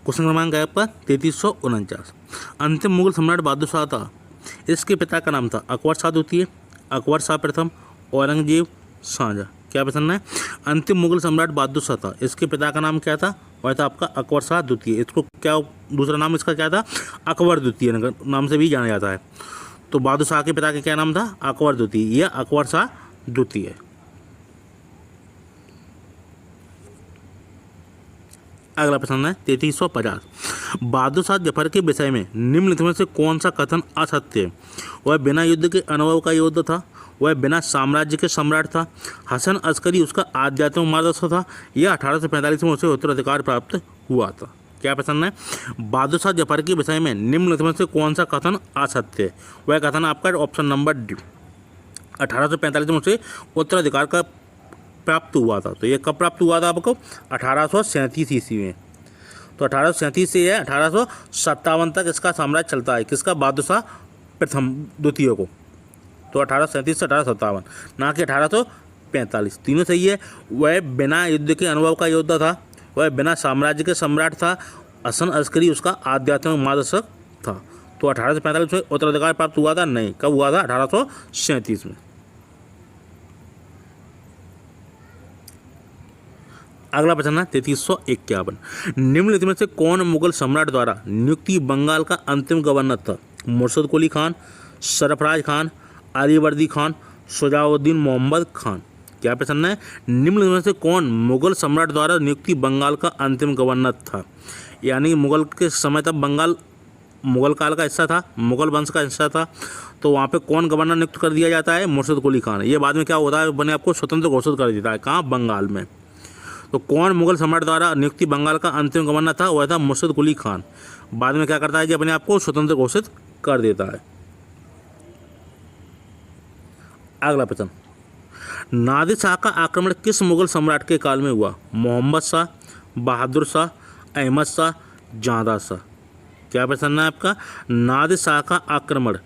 Question क्रमांक है आपका 3349। अंतिम मुगल सम्राट बहादुर शाह था, इसके पिता का नाम था अकबर शाह द्वितीय, अकबर शाह प्रथम, औरंगजेब, शाहजहाँ। क्या पसंद है? अंतिम मुगल सम्राट बहादुर शाह था, इसके पिता का नाम क्या था? वह था आपका अकबर शाह द्वितीय। इसको क्या दूसरा नाम इसका क्या था? अकबर द्वितीय नाम से भी जाना जाता है। तो बहादुर शाह के पिता का क्या नाम था? अकबर द्वितीय या अकबर शाह द्वितीय। अगला प्रश्न है 3350। बहादुर शाह जफर के विषय में निम्नलिखित में से कौन सा कथन असत्य है? वह बिना युद्ध के अनुभव का योद्धा था, वह बिना साम्राज्य के सम्राट था, हसन अस्करी उसका आध्यात्मिक मार्गदर्शक था, या 1845 में उसे उत्तराधिकार प्राप्त हुआ था। क्या पसंद है? बहादुर शाह जफर के विषय में निम्नलिखित में से कौन सा कथन असत्य है? वह कथन आपका ऑप्शन नंबर डी, 1845 में उसे उत्तराधिकार का प्राप्त हुआ था। तो ये कब प्राप्त हुआ था आपको? 1837 ईस्वी में। तो 1837 से यह 1857 तक इसका साम्राज्य चलता है। किसका? बहादुर शाह प्रथम द्वितीय को। तो 1837 से 1857, ना कि 1845। तीनों सही है। वह बिना युद्ध के अनुभव का योद्धा था, वह बिना साम्राज्य के सम्राट था, हसन अस्करी उसका आध्यात्मिक मार्गदर्शक था। तो 1845 में उत्तराधिकार प्राप्त हुआ था? नहीं। कब हुआ था? 1837 में। अगला प्रश्न है 3351। निम्नलिखित में से कौन मुगल सम्राट द्वारा नियुक्ति बंगाल का अंतिम गवर्नर था? मुर्शिद कुली खान, सरफराज खान, अलीवर्दी खान, शुजाउद्दीन मोहम्मद खान। क्या प्रश्न है? निम्नलिखित में से कौन मुगल सम्राट द्वारा नियुक्ति बंगाल का अंतिम गवर्नर था? यानी मुगल के समय तक बंगाल मुगल काल का हिस्सा था, मुगल वंश का हिस्सा था। तो वहाँ पे कौन गवर्नर नियुक्त कर दिया जाता है? मुर्शिद कुली खान। ये बाद में क्या होता है? बने आपको स्वतंत्र घोषित कर देता है। कहाँ? बंगाल में। तो कौन मुगल सम्राट द्वारा नियुक्ति बंगाल का अंतिम गवर्नर था? वह था मुर्शिद कुली खान। बाद में क्या करता है कि अपने आप को स्वतंत्र घोषित कर देता है। अगला प्रश्न, नादिर शाह का आक्रमण किस मुगल सम्राट के काल में हुआ? मोहम्मद शाह, बहादुर शाह, अहमद शाह, जादा शाह। क्या प्रश्न है आपका? नादिर शाह का आक्रमण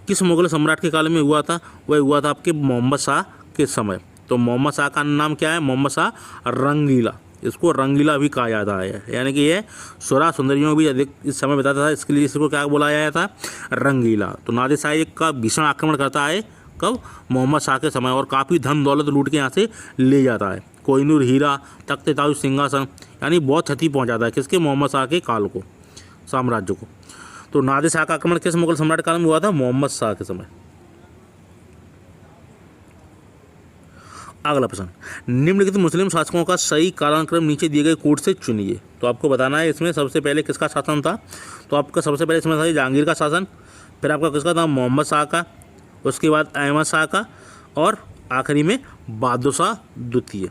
किस मुगल सम्राट के काल में हुआ था? वह हुआ था आपके मोहम्मद शाह के समय। तो मोहम्मद शाह का नाम क्या है? मोहम्मद शाह रंगीला। इसको रंगीला भी कहा जाता है, यानी कि ये सुरा सुंदरियों में भी अधिक इस समय बताता था, इसके लिए इसको क्या बुलाया जाता है? रंगीला। तो नादिर शाह का भीषण आक्रमण करता है कब? मोहम्मद शाह के समय, और काफ़ी धन दौलत लूट के यहाँ से ले जाता है। कोहिनूर हीरा, तख्त ताज सिंहासन, यानी बहुत क्षति पहुँचाता है किसके? मोहम्मद शाह के काल को, साम्राज्य को। तो नादिर शाह का आक्रमण किस मुगल सम्राट काल में हुआ था? मोहम्मद शाह के समय। अगला प्रश्न, निम्नलिखित मुस्लिम शासकों का सही कालानुक्रम नीचे दिए गए कोड से चुनिए। तो आपको बताना है इसमें सबसे पहले किसका शासन था। तो आपका सबसे पहले इसमें था जहांगीर का शासन, फिर आपका किसका था? मोहम्मद शाह का, उसके बाद अहमद शाह का, और आखिरी में बहादुर शाह द्वितीय।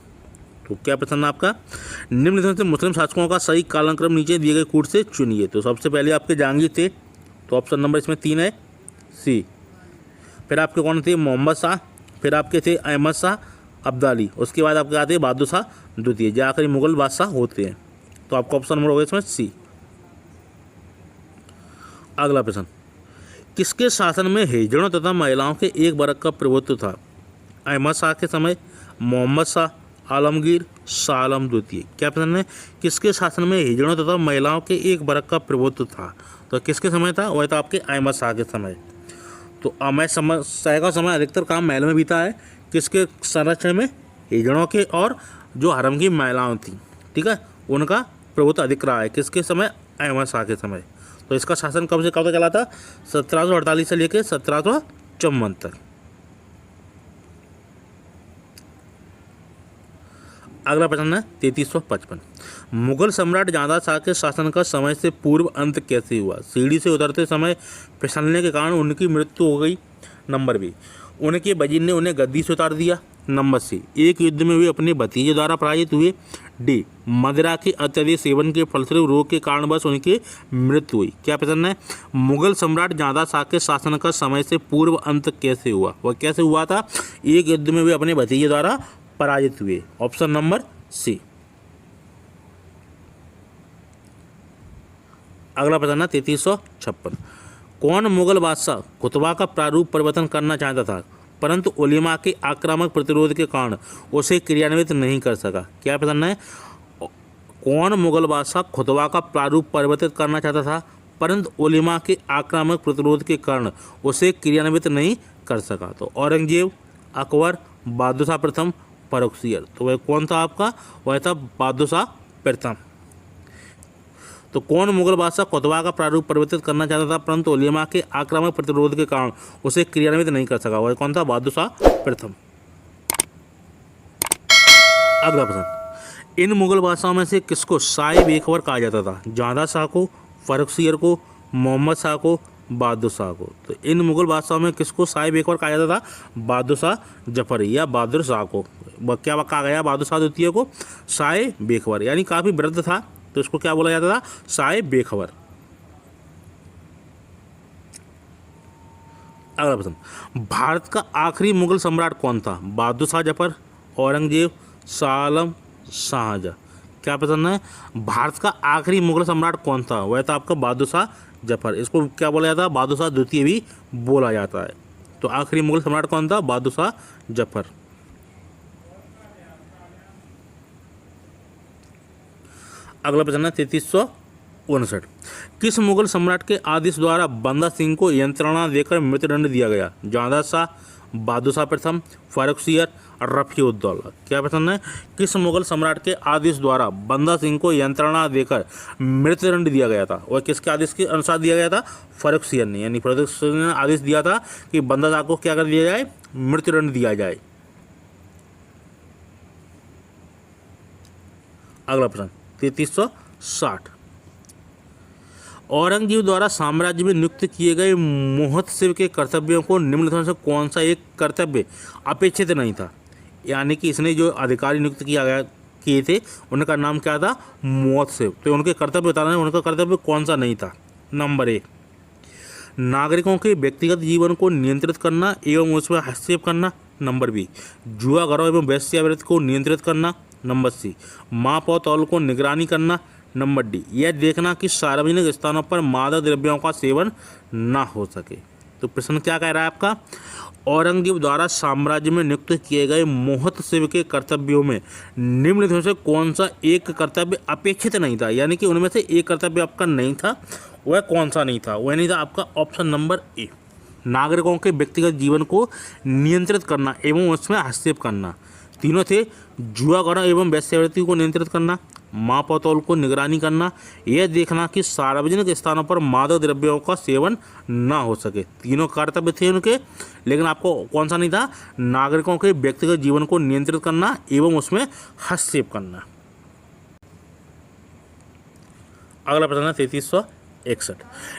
तो क्या प्रश्न है आपका? निम्नलिखित मुस्लिम शासकों का सही कालानुक्रम नीचे दिए गए कोड से चुनिए। तो सबसे पहले आपके जहांगीर थे, तो ऑप्शन नंबर इसमें 3 है, सी। फिर आपके कौन थे? मोहम्मद शाह, फिर आपके थे अहमद शाह अब्दाली, उसके बाद आपके आते हैं बहादुर शाह द्वितीय, जो आखिरी मुगल बादशाह होते हैं। तो आपका ऑप्शन नंबर होगा इसमें सी। अगला प्रश्न, किसके शासन में हिजड़ों तथा महिलाओं के एक वर्ग का प्रभुत्व था? अहमद शाह के समय, मोहम्मद शाह, आलमगीर, शाह आलम द्वितीय। क्या प्रश्न है? किसके शासन में हिजड़ों तथा महिलाओं के एक वर्ग का प्रभुत्व था? तो किसके समय था? वह था आपके अहमद शाह के समय। तो अहमद शाह का समय अधिकतर काम महल में बीता है। किसके संरक्षण में? हिजड़ों के, और जो हरम की महिलाओं थी, ठीक है, उनका प्रभुत्व अधिक रहा है। किसके समय? अहमद शाह के समय। तो इसका शासन कब से कब तक चला था? 1748 से लेकर 1754 तक। अगला प्रश्न है 3355। मुगल सम्राट जादा शाह के शासन का समय से पूर्व अंत कैसे हुआ? सीढ़ी से उतरते समय फिसलने के कारण उनकी मृत्यु हो गई। नंबर बी, उनके वजीर ने उन्हें गद्दी से उतार दिया। नंबर सी, एक युद्ध में वे अपने भतीजे द्वारा पराजित हुए। डी, मदिरा के अत्यधिक सेवन के फलस्वरूप रोग के कारणवश उनकी मृत्यु हुई। क्या प्रश्न है? मुगल सम्राट जादा शाह के शासन का समय से पूर्व अंत कैसे हुआ? वह कैसे हुआ था? एक युद्ध में वे अपने भतीजे द्वारा पराजित हुए। Option number C. अगला प्रश्न है 3356। कौन मुगल बादशाह खुतबा का प्रारूप परिवर्तन करना चाहता था, परंतु उलेमा के आक्रामक प्रतिरोध के कारण उसे क्रियान्वित नहीं कर सका? क्या प्रश्न है? कौन मुगल बादशाह खुतबा का प्रारूप परिवर्तित करना चाहता था, परंतु उलेमा के आक्रामक प्रतिरोध के कारण उसे क्रियान्वित नहीं कर सका? तो औरंगजेब, अकबर, बहादुर शाह प्रथम, फर्रुखसियर। तो वह कौन था आपका? वह था बहादुर शाह प्रथम। तो कौन मुगल बादशाह खुतबा का प्रारूप परिवर्तित करना चाहता था, परंतु उलेमा के आक्रामक प्रतिरोध के कारण उसे क्रियान्वित नहीं कर सका? वह कौन था? बहादुर शाह प्रथम। अगला प्रश्न, इन मुगल बादशाहों में से किसको शाह बेखबर कहा जाता था? जादा शाह को, फर्रुखसियर को, मोहम्मद शाह को, बहादुर शाह को? तो इन मुगल बादशाहों में किसको शाह बेखबर कहा जाता था? बहादुर शाह जफरी या बहादुर शाह को। क्या कहा गया? बहादुर शाह द्वितीय को शाह बेखबर, यानी काफ़ी वृद्ध था तो इसको क्या बोला जाता था? शाह बेखबर। अगला प्रश्न, भारत का आखिरी मुगल सम्राट कौन था? बहादुर शाह जफर, औरंगजेब, शाह आलम, शाहजहां? क्या प्रश्न है? भारत का आखिरी मुगल सम्राट कौन था? वह था आपका बहादुर शाह जफर। इसको क्या बोला जाता है? बहादुर शाह द्वितीय भी बोला जाता है। तो आखिरी मुगल सम्राट कौन था? बहादुर शाह जफर। अगला प्रश्न है 3359, किस मुगल सम्राट के आदेश द्वारा बंदा सिंह को यंत्रणा देकर मृत्युदंड दिया गया? जादा शाह, बहादुर शाह प्रथम, फर्रुखसियर, रफीउद्दौला? क्या प्रश्न है? किस मुगल सम्राट के आदेश द्वारा बंदा सिंह को यंत्रणा देकर मृत्युदंड दिया गया था? वह किसके आदेश के अनुसार दिया गया था? फर्रुखसियर ने, यानी फर्रुखसियर ने आदेश दिया था कि बंदा शाह को क्या कर दिया जाए? मृत्युदंड दिया जाए। अगला प्रश्न 3360, औरंगजेब द्वारा साम्राज्य में नियुक्त किए गए मोहतसिब के कर्तव्यों को निम्नलिखित में से कौन सा एक कर्तव्य अपेक्षित नहीं था? यानी कि इसने जो अधिकारी नियुक्त किए थे उनका नाम क्या था? मोहतसिब। तो उनके कर्तव्य बताना है, उनका कर्तव्य कौन सा नहीं था? नंबर 1, नागरिकों के व्यक्तिगत जीवन को नियंत्रित करना एवं उसमें हस्तक्षेप करना। नंबर बी, जुआगरों एवं वेश्यावृत्ति को नियंत्रित करना। नंबर सी, माप और तौल को निगरानी करना। नंबर डी, यह देखना कि सार्वजनिक स्थानों पर मादक द्रव्यों का सेवन ना हो सके। तो प्रश्न क्या कह रहा है आपका? औरंगजेब द्वारा साम्राज्य में नियुक्त किए गए मोहतसिब के कर्तव्यों में निम्नलिखित में से कौन सा एक कर्तव्य अपेक्षित नहीं था? यानी कि उनमें से एक कर्तव्य आपका नहीं था। वह कौन सा नहीं था? वह नहीं था आपका ऑप्शन नंबर ए, नागरिकों के व्यक्तिगत जीवन को नियंत्रित करना एवं उसमें हस्तक्षेप करना। तीनों थे, जुआगरों एवं वेश्यावृत्ति को नियंत्रित करना, माप और तौल को निगरानी करना, यह देखना कि सार्वजनिक स्थानों पर मादक द्रव्यों का सेवन ना हो सके। तीनों कर्तव्य थे उनके, लेकिन आपको कौन सा नहीं था? नागरिकों के व्यक्तिगत जीवन को नियंत्रित करना एवं उसमें हस्तक्षेप करना। अगला प्रश्न है 3361,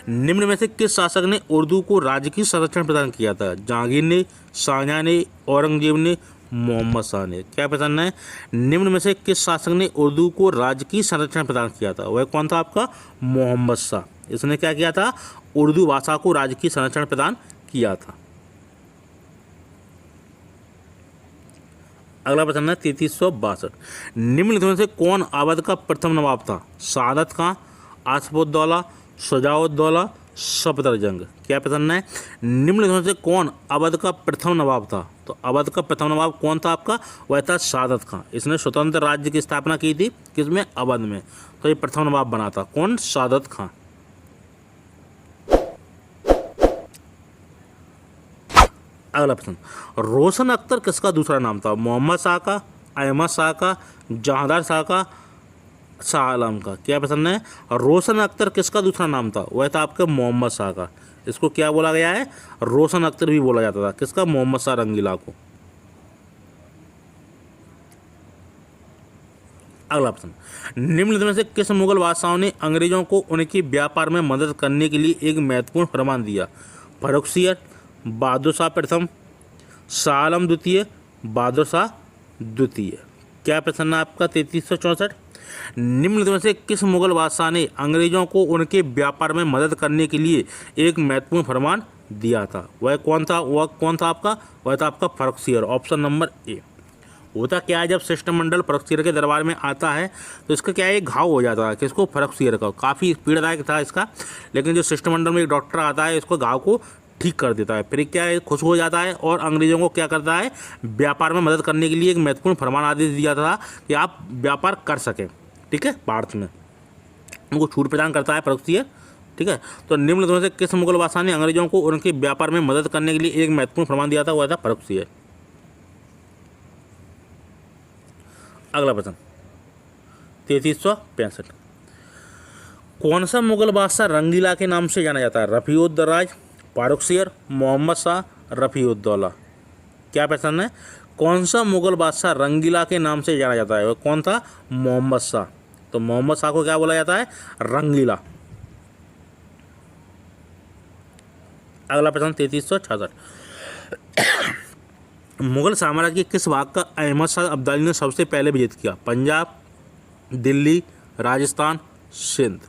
निम्न में से किस शासक ने उर्दू को राज्य की संरक्षण प्रदान किया था? जहांगीर ने, शाहजहां ने, औरंगजेब ने, मोहम्मद शाह ने? क्या प्रश्न है? निम्न में से किस शासक ने उर्दू को राज्य की संरक्षण प्रदान किया था? वह कौन था आपका? मोहम्मद शाह। इसने क्या किया था? उर्दू भाषा को राज्य की संरक्षण प्रदान किया था। अगला प्रश्न है 3362, निम्नलिखित में से कौन अवध का प्रथम नवाब था? सादत खां, आसफउद्दौला, शुजाउद्दौला, सफदरजंग? क्या प्रश्न है? निम्नलिखित में से कौन अवध का प्रथम नवाब था? तो अवध का प्रथम नवाब कौन था आपका? वह था सादत खां। इसने स्वतंत्र राज्य की स्थापना की थी, किसमें? अवध में। तो ये प्रथम नवाब बना था कौन? सादत खां। अगला प्रश्न, रोशन अख्तर किसका दूसरा नाम था? मोहम्मद शाह का, अहमद शाह का, जहांदार शाह का, शाह आलम का? क्या प्रश्न है? रोशन अख्तर किसका दूसरा नाम था? वह था आपके मोहम्मद शाह का। इसको क्या बोला गया है? रोशन अख्तर भी बोला जाता था। किसका? मोहम्मद शाह रंगीला को। अगला प्रश्न, निम्नलिखित में से किस मुगल बादशाह ने अंग्रेजों को उनके व्यापार में मदद करने के लिए एक महत्वपूर्ण फरमान दिया? फर्रुखसियर, बहादुर शाह प्रथम, शाह आलम द्वितीय, बहादुर शाह द्वितीय? क्या प्रश्न है आपका 3364, निम्नलिखित में से किस मुगल बादशाह ने अंग्रेजों को उनके व्यापार में मदद करने के लिए एक महत्वपूर्ण फरमान दिया था? वह कौन था? वह कौन था आपका? वह था आपका फर्रुखसियर, ऑप्शन नंबर ए। होता क्या है, जब शिष्टमंडल फर्रुखसियर के दरबार में आता है तो इसका क्या है, घाव हो जाता है। किसको? फर्रुखसियर का। काफ़ी पीड़ादायक था इसका, लेकिन जो शिष्टमंडल में एक डॉक्टर आता है इसको घाव को ठीक कर देता है। फिर क्या है, खुश हो जाता है और अंग्रेजों को क्या करता है, व्यापार में मदद करने के लिए एक महत्वपूर्ण फरमान आदेश दिया था कि आप व्यापार कर सकें। ठीक है, पार्थ में उनको छूट प्रदान करता है परक्सीयर। ठीक है, तो निम्नलिखित में से किस मुगल बादशाह ने अंग्रेजों को उनके व्यापार में मदद करने के लिए एक महत्वपूर्ण फरमान दिया था, वह था परक्सीयर। अगला प्रश्न 3365, कौन सा मुगल बादशाह रंगीला के नाम से जाना जाता है? रफीउद्दराज, फारुखसियर, मोहम्मद शाह, रफीउद्दौला। क्या प्रश्न है? कौन सा मुगल बादशाह रंगीला के नाम से जाना जाता है? वह कौन था? मोहम्मद शाह। तो मोहम्मद शाह को क्या बोला जाता है? रंगीला। अगला प्रश्न 3366, मुगल साम्राज्य के किस भाग का अहमद शाह अब्दाली ने सबसे पहले विजित किया? पंजाब, दिल्ली, राजस्थान, सिंध।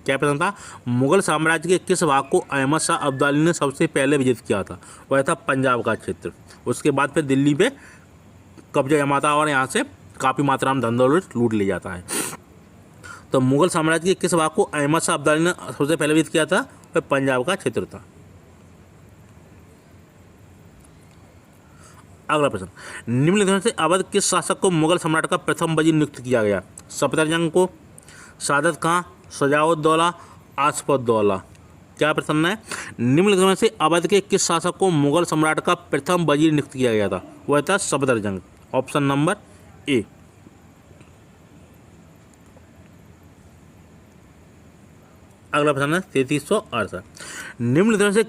क्या प्रश्न था? मुगल साम्राज्य के किस भाग को अहमद शाह अब्दाली ने सबसे पहले विजित किया था? वह था पंजाब का क्षेत्र। उसके बाद फिर दिल्ली पे कब्जा जमाता और यहाँ से काफ़ी मात्रा में धन दौलत लूट लिया जाता है। तो मुगल साम्राज्य के किस भाग को अहमद शाह अब्दाली ने सबसे पहले विजित किया था? वह पंजाब का क्षेत्र था। अगला प्रश्न, निम्नलिखित में से अवध किस शासक को मुगल सम्राट का प्रथम वजीर नियुक्त किया गया? सफदरजंग को, सादत खां, सजाउद्दौला, आसफउद्दौला। क्या प्रश्न है? निम्नलिखित में से अवध के किस शासक को मुगल सम्राट का प्रथम वजीर नियुक्त किया गया था? वह था सफदरजंग। Option number A. अगला प्रश्न है 3368, निम्नलिखित में से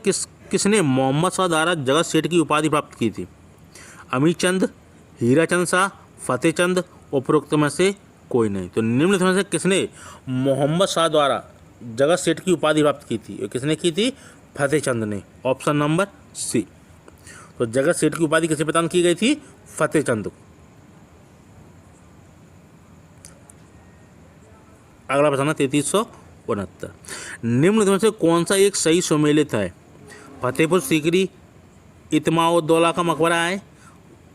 किसने मोहम्मद शाह द्वारा जगत सेठ की उपाधि प्राप्त की थी? अमीचंद, हीराचंद शाह, फतेहचंद, उपरोक्त में से कोई नहीं। तो निम्नलिखित में से किसने मोहम्मद शाह द्वारा जगत सेठ की उपाधि प्राप्त की थी? किसने की थी? फतेहचंद ने। Option number C. तो जगत सेठ की उपाधि किसे प्रदान की गई थी? फतेहचंद को। अगला प्रश्न है 3369, निम्नलिखित में से कौन सा एक सही सुमेलित है? फतेहपुर सीकरी इत्माउद्दौला का मकबरा है,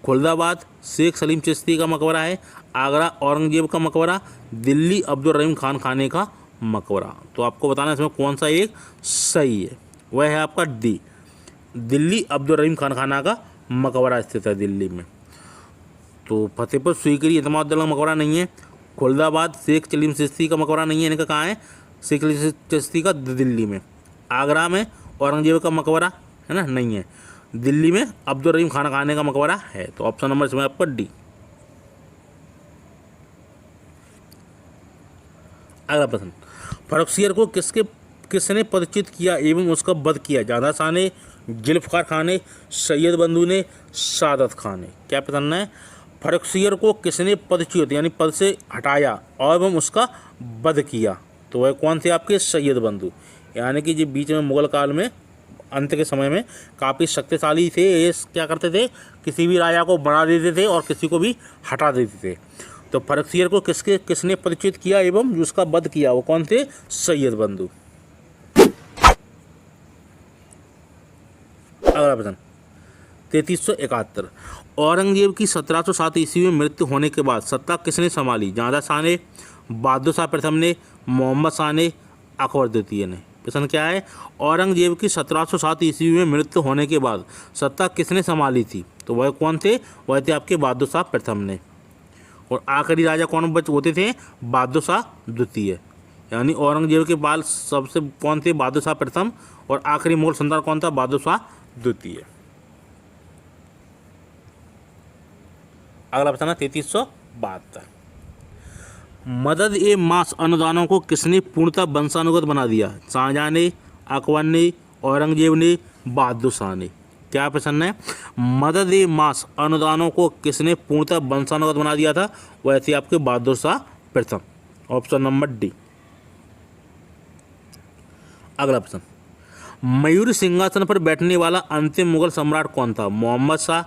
खुलदाबाद शेख सलीम चिश्ती का मकबरा है, आगरा औरंगजेब का मकबरा, दिल्ली अब्दुल रहीम खान खाने का मकबरा। तो आपको बताना है इसमें कौन सा एक सही है। वह है आपका डी, दिल्ली अब्दुल रहीम खान खाना का मकबरा स्थित है दिल्ली में। तो फतेहपुर सीकरी इत्माउद्दौला का मकबरा नहीं है, खुलदाबाद शेख सलीम चिश्ती का मकबरा नहीं है, इनका कहाँ है? शेख सलीम चिश्ती का दिल्ली में। आगरा में औरंगजेब का मकबरा है ना, नहीं है। दिल्ली में अब्दुल रहीम खाना खाने का मकबरा है। तो ऑप्शन नंबर इसमें आपका डी। अगला प्रश्न, फर्रुखसियर को किसने पदच्युत किया एवं उसका वध किया? जादा शाह ने, जुल्फकार खान ने, सैयद बंधु ने, सादत खान ने। क्या प्रश्न है? फर्रुखसियर को किसने पदच्युत यानी पद से हटाया और एवं उसका वध किया? तो वह कौन थे आपके? सैयद बंधु। यानी कि जो बीच में मुगल काल में अंत के समय में काफ़ी शक्तिशाली थे। ये क्या करते थे? किसी भी राजा को बना देते थे और किसी को भी हटा देते थे। तो फर्रुखसियर को किसने पदच्युत किया एवं उसका वध किया? वो कौन थे? सैयद बंधु। अगला प्रश्न 3371, औरंगजेब की 1707 ईस्वी में मृत्यु होने के बाद सत्ता किसने संभाली? जादा शाह ने, बहादुर शाह प्रथम ने, मोहम्मद शाह ने, अकबर द्वितीय ने। प्रश्न क्या है? औरंगजेब की 1707 ईस्वी में मृत्यु होने के बाद सत्ता किसने संभाली थी? तो वह कौन थे? वह थे आपके बहादुर शाह प्रथम ने। और आखिरी राजा कौन होते थे? बहादुर शाह द्वितीय। यानी औरंगजेब के बाद सबसे कौन थे? बहादुर शाह प्रथम। और आखिरी मुगल संतान कौन था? बहादुर शाह द्वितीय। अगला प्रश्न है 3372, मदद ए मास अनुदानों को किसने पूर्णतः वंशानुगत बना दिया? शाहजहां ने, अकबर ने, औरंगजेब ने, बहादुर शाह ने। क्या प्रश्न है? मदद ए मास अनुदानों को किसने पूर्णतः वंशानुगत बना दिया था? वह थे आपके बहादुर शाह प्रथम। Option number D. अगला प्रश्न, मयूर सिंहासन पर बैठने वाला अंतिम मुगल सम्राट कौन था? मोहम्मद शाह,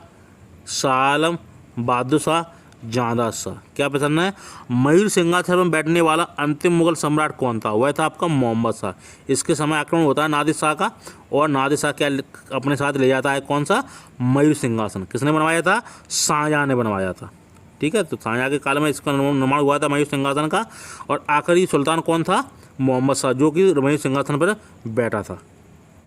शाह आलम, बहादुर शाह, जादा शाह। क्या प्रश्न है? मयूर सिंहासन पर बैठने वाला अंतिम मुगल सम्राट कौन था? वह था आपका मोहम्मद शाह। इसके समय आक्रमण होता है नादिर शाह का, और नादिर शाह क्या अपने साथ ले जाता है? कौन सा? मयूर सिंहासन। किसने बनवाया था? शाहजहां ने बनवाया था। ठीक है, तो शाहजहां के काल में इसका निर्माण हुआ था मयूर सिंहासन का। और आखिरी सुल्तान कौन था? मोहम्मद शाह, जो कि मयूर सिंहासन पर बैठा था।